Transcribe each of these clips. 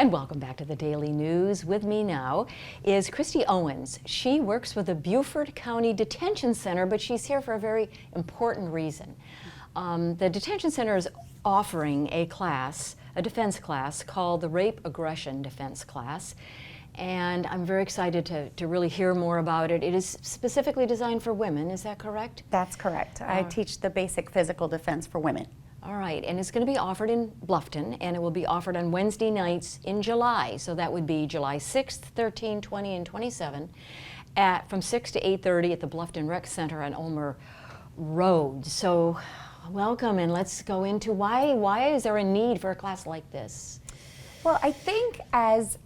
And welcome back to the Daily News. With me now is Christina Owens. She works with the Beaufort County Detention Center, but she's here for a very important reason. The detention center is offering a class, a defense class, called the Rape Aggression Defense Class. And I'm very excited to really hear more about it. It is specifically designed for women, is that correct? That's correct. I teach the basic physical defense for women. All right, and it's going to be offered in Bluffton, and it will be offered on Wednesday nights in July. So that would be July 6th, 13, 20, and 27, from 6 to 8:30 at the Bluffton Rec Center on Ulmer Road. So welcome, and let's go into why is there a need for a class like this? Well, I think as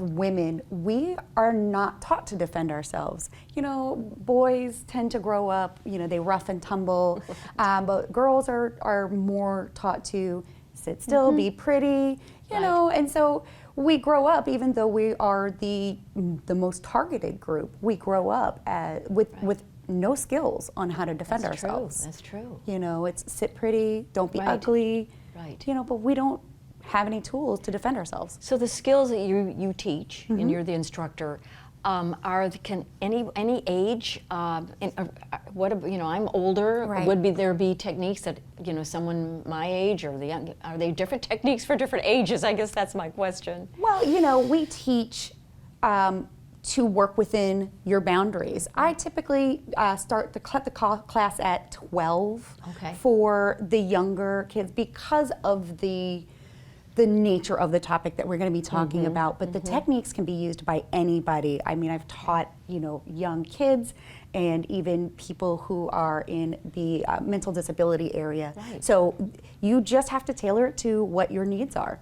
women, we are not taught to defend ourselves. You know, boys tend to grow up, you know, they rough and tumble, but girls are more taught to sit still, be pretty, you know, and so we grow up, even though we are the most targeted group, we grow up with no skills on how to defend ourselves. That's true. You know, it's sit pretty, don't be ugly, you know, but we don't have any tools to defend ourselves. So the skills that you teach, and you're the instructor, can any age? What you know, I'm older. Would there be techniques that someone my age or the young? Are they different techniques for different ages? I guess that's my question. Well, you know, we teach to work within your boundaries. I typically start the class at 12 for the younger kids because of the nature of the topic that we're going to be talking about, but the techniques can be used by anybody. I mean, I've taught, young kids and even people who are in the mental disability area. So you just have to tailor it to what your needs are.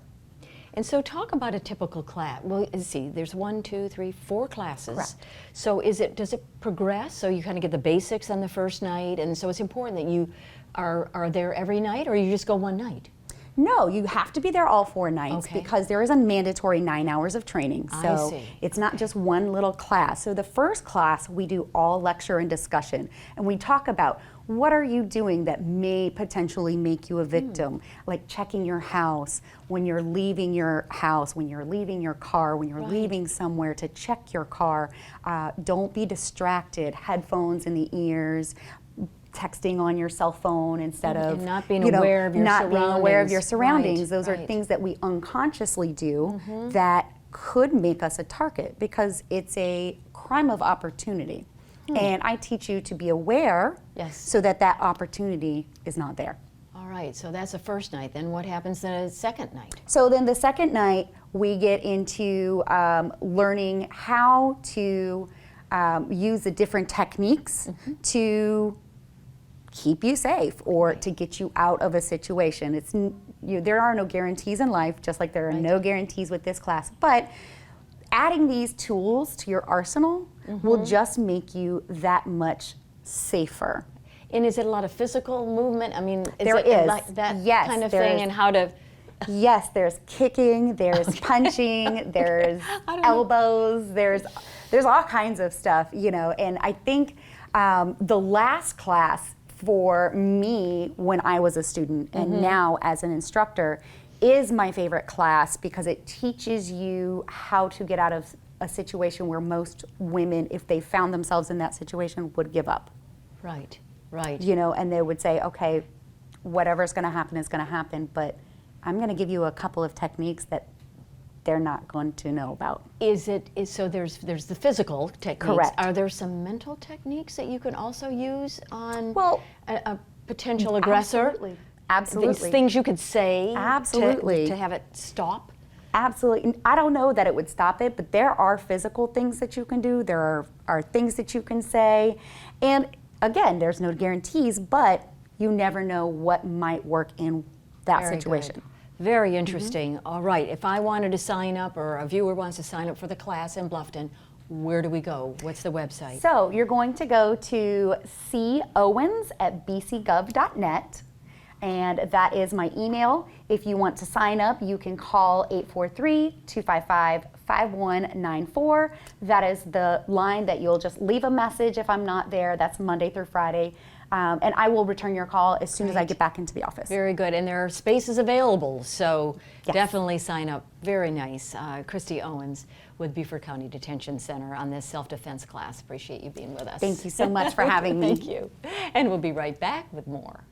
And so talk about a typical class. Well, let's see, there's 1, 2, 3, 4 classes. Correct. So does it progress? So you kind of get the basics on the first night, and so it's important that you are there every night, or you just go one night? No, you have to be there all 4 nights because there is a mandatory 9 hours of training. So it's not just one little class. So the first class, we do all lecture and discussion. And we talk about what are you doing that may potentially make you a victim, like checking your house, when you're leaving your house, when you're leaving your car, when you're leaving somewhere to check your car. Don't be distracted, headphones in the ears, texting on your cell phone instead of not being aware of your surroundings. Being aware of your surroundings. Those are things that we unconsciously do that could make us a target because it's a crime of opportunity. And I teach you to be aware so that opportunity is not there. All right, so that's the first night. Then what happens the second night? So then the second night, we get into learning how to use the different techniques to keep you safe or to get you out of a situation. There are no guarantees in life, just like there are no guarantees with this class. But adding these tools to your arsenal will just make you that much safer. And is it a lot of physical movement? I mean, there is like that kind of thing, and how to? Yes, there's kicking, there's punching, there's elbows, there's all kinds of stuff, and I think the last class for me when I was a student and now as an instructor is my favorite class because it teaches you how to get out of a situation where most women, if they found themselves in that situation, would give up. Right. And they would say, okay, whatever's going to happen is going to happen, but I'm going to give you a couple of techniques that they're not going to know about. So there's the physical techniques. Correct. Are there some mental techniques that you can also use on a potential aggressor? Absolutely. Things you could say to have it stop? Absolutely. I don't know that it would stop it, but there are physical things that you can do. There are things that you can say. And again, there's no guarantees, but you never know what might work in that situation. Good. Very interesting. All right, if I wanted to sign up or a viewer wants to sign up for the class in Bluffton, where do we go? What's the website? So you're going to go to COwens at bcgov.net, and that is my email. If you want to sign up, you can call 843-255-5194. That is the line that you'll just leave a message if I'm not there. That's Monday through Friday. and I will return your call as soon as I get back into the office. Very good, and there are spaces available, so Yes. definitely sign up. Very nice. Christina Owens with Beaufort County Detention Center on this self-defense class. Appreciate you being with us. Thank you so much for having me. Thank you. And we'll be right back with more.